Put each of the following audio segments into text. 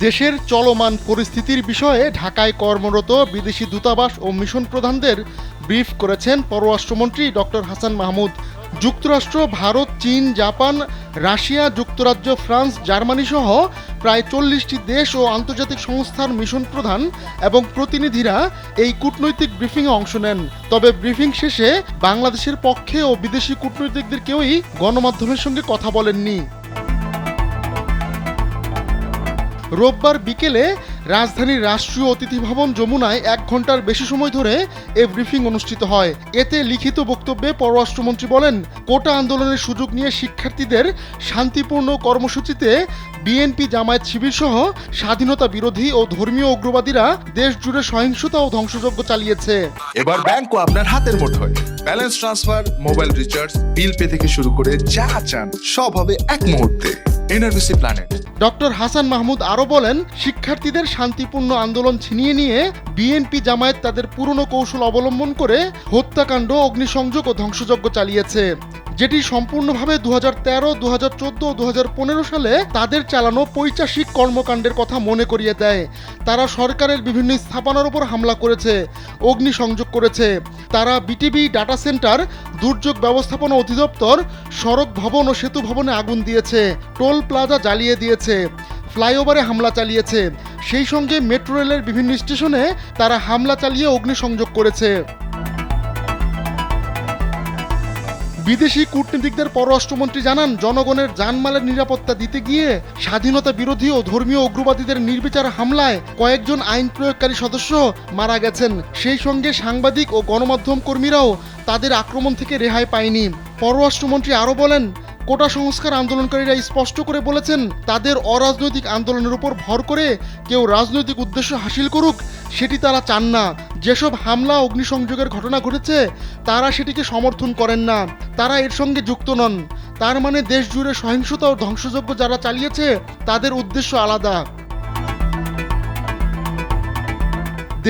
দেশের চলমান পরিস্থিতির বিষয়ে ঢাকায় কর্মরত বিদেশি দূতাবাস ও মিশন প্রধানদের ব্রিফ করেছেন পররাষ্ট্রমন্ত্রী ডক্টর হাসান মাহমুদ। যুক্তরাষ্ট্র, ভারত, চীন, জাপান, রাশিয়া, যুক্তরাজ্য, ফ্রান্স, জার্মানি সহ প্রায় 40টি দেশ ও আন্তর্জাতিক সংস্থার মিশন প্রধান এবং প্রতিনিধিরা এই কূটনৈতিক ব্রিফিংয়ে অংশ নেন। তবে ব্রিফিং শেষে বাংলাদেশের পক্ষে ও বিদেশি কূটনীতিকদের কেউই গণমাধ্যমের সঙ্গে কথা বলেননি। রোববার বিকেলে রাজধানীর রাষ্ট্রীয় অতিথি ভবন যমুনায় 1 ঘন্টার বেশি সময় ধরে এ ব্রিফিং অনুষ্ঠিত হয়। এতে লিখিত বক্তব্যে পররাষ্ট্রমন্ত্রী বলেন, কোটা আন্দোলনের সুযোগ নিয়ে শিক্ষার্থীদের শান্তিপূর্ণ কর্মসূচিতে বিএনপি, জামায়াত শিবির সহ স্বাধীনতা বিরোধী ও ধর্মীয় উগ্রবাদীরা দেশ জুড়ে সহিংসতা ও ধ্বংসযজ্ঞ চালিয়েছে। এবার ব্যাংকও আপনার হাতের মুঠোয়। Balance transfer, mobile recharge, bill pay থেকে শুরু করে যা চান সব হবে এক মুহূর্তে। NRBC planet. Doctor Hasan Mahmud আরও বলেন, শিক্ষার্থীদের শান্তিপূর্ণ আন্দোলন ছিনিয়ে নিয়ে বিএনপি, জামায়াত তাদের পুরনো কৌশল অবলম্বন করে হত্যাকাণ্ড, অগ্নিসংযোগ ও ধ্বংসযজ্ঞ চালিয়েছে, যেটি সম্পূর্ণভাবে 2013, 2014 ও 2015 সালে তাদের চালানো পৈশাচিক কর্মকাণ্ডের কথা মনে করিয়ে দেয়। তারা সরকারের বিভিন্ন স্থাপনার উপর হামলা করেছে, অগ্নিসংযোগ করেছে। তারা বিটিভি, ডাটা সেন্টার, দুর্যোগ ব্যবস্থাপনা অধিদপ্তর, সড়ক ভবন ও সেতু ভবনে আগুন দিয়েছে, টোল প্লাজা জ্বালিয়ে দিয়েছে, ফ্লাইওভারে হামলা চালিয়েছে। সেই সঙ্গে মেট্রো রেলের বিভিন্ন স্টেশনে তারা হামলা চালিয়ে অগ্নিসংযোগ করেছে। বিদেশি কূটনীতিকদের পররাষ্ট্রমন্ত্রী জানান, জনগণের জানমালের নিরাপত্তা দিতে গিয়ে স্বাধীনতা বিরোধী ও ধর্মীয় উগ্রবাদীদের নির্বিচার হামলায় কয়েকজন আইন প্রয়োগকারী সদস্য মারা গেছেন। সেই সঙ্গে সাংবাদিক ও গণমাধ্যম কর্মীরাও তাদের আক্রমণ থেকে রেহাই পায়নি। পররাষ্ট্রমন্ত্রী আরও বলেন, কোটা সংস্কার আন্দোলনকারীরা স্পষ্ট করে বলেছেন, তাদের অরাজনৈতিক আন্দোলনের উপর ভর করে কেউ রাজনৈতিক উদ্দেশ্য হাসিল করুক সেটি তারা চান না। যেসব হামলা, অগ্নিসংযোগের ঘটনা ঘটেছে তারা সেটিকে সমর্থন করেন না, তারা এর সঙ্গে যুক্ত নন। তার মানে দেশ জুড়ে সহিংসতা ও ধ্বংসযজ্ঞ যারা চালিয়েছে তাদের উদ্দেশ্য আলাদা।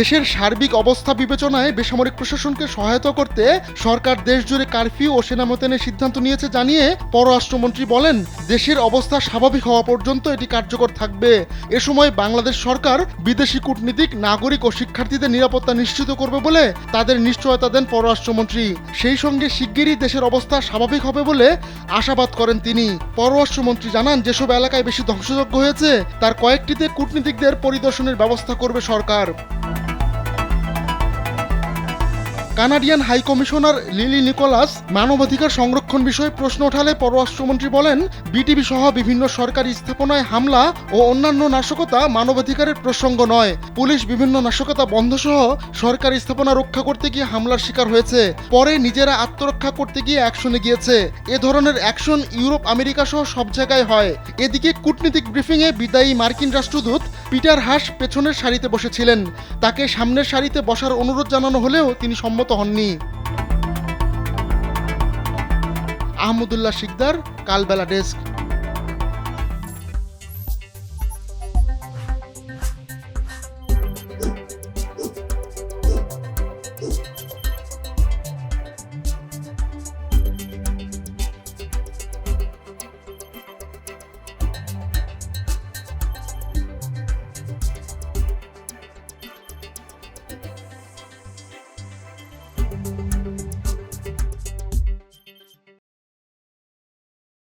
দেশের সার্বিক অবস্থা বিবেচনায় বেসামরিক প্রশাসনকে সহায়তা করতে সরকার দেশজুড়ে কারফিউ ও সেনা মোতায়েনের সিদ্ধান্ত নিয়েছে জানিয়ে পররাষ্ট্রমন্ত্রী বলেন, দেশের অবস্থা স্বাভাবিক হওয়া পর্যন্ত এটি কার্যকর থাকবে। এ সময় বাংলাদেশ সরকার বিদেশি কূটনীতিক, নাগরিক ও শিক্ষার্থীদের নিরাপত্তা নিশ্চিত করবে বলে তাদের নিশ্চয়তা দেন পররাষ্ট্রমন্ত্রী। সেই সঙ্গে শিগগিরই দেশের অবস্থা স্বাভাবিক হবে বলে আশাবাদ করেন তিনি। পররাষ্ট্রমন্ত্রী জানান, যেসব এলাকায় বেশি ধ্বংসযজ্ঞ হয়েছে তার কয়েকটিতে কূটনীতিকদের পরিদর্শনের ব্যবস্থা করবে সরকার। Canadian high commissioner Lily Nicholas মানবাধিকার সংরক্ষণ বিষয়ে প্রশ্ন ওঠালে পররাষ্ট্রমন্ত্রী বলেন, বিটিভি সহ বিভিন্ন সরকারি স্থাপনায় হামলা ও অন্যান্য নাশকতা মানবাধিকারের প্রসঙ্গ নয়। পুলিশ বিভিন্ন নাশকতা বন্ধ সহ সরকারি স্থাপনা রক্ষা করতে গিয়ে হামলার শিকার হয়েছে, পরে নিজেরা আত্মরক্ষা করতে গিয়ে অ্যাকশনে গিয়েছে। এ ধরনের অ্যাকশন ইউরোপ, আমেরিকা সহ সব জায়গায় হয়। এদিকে কূটনীতিক ব্রিফিংয়ে বিদায়ী মার্কিন রাষ্ট্রদূত পিটার হাস পেছনের সারিতে বসেছিলেন। তাকে সামনের সারিতে বসার অনুরোধ জানানো হলেও তিনি সম্মত হননি। আহমদুল্লাহ শিকদার, কালবেলা ডেস্ক।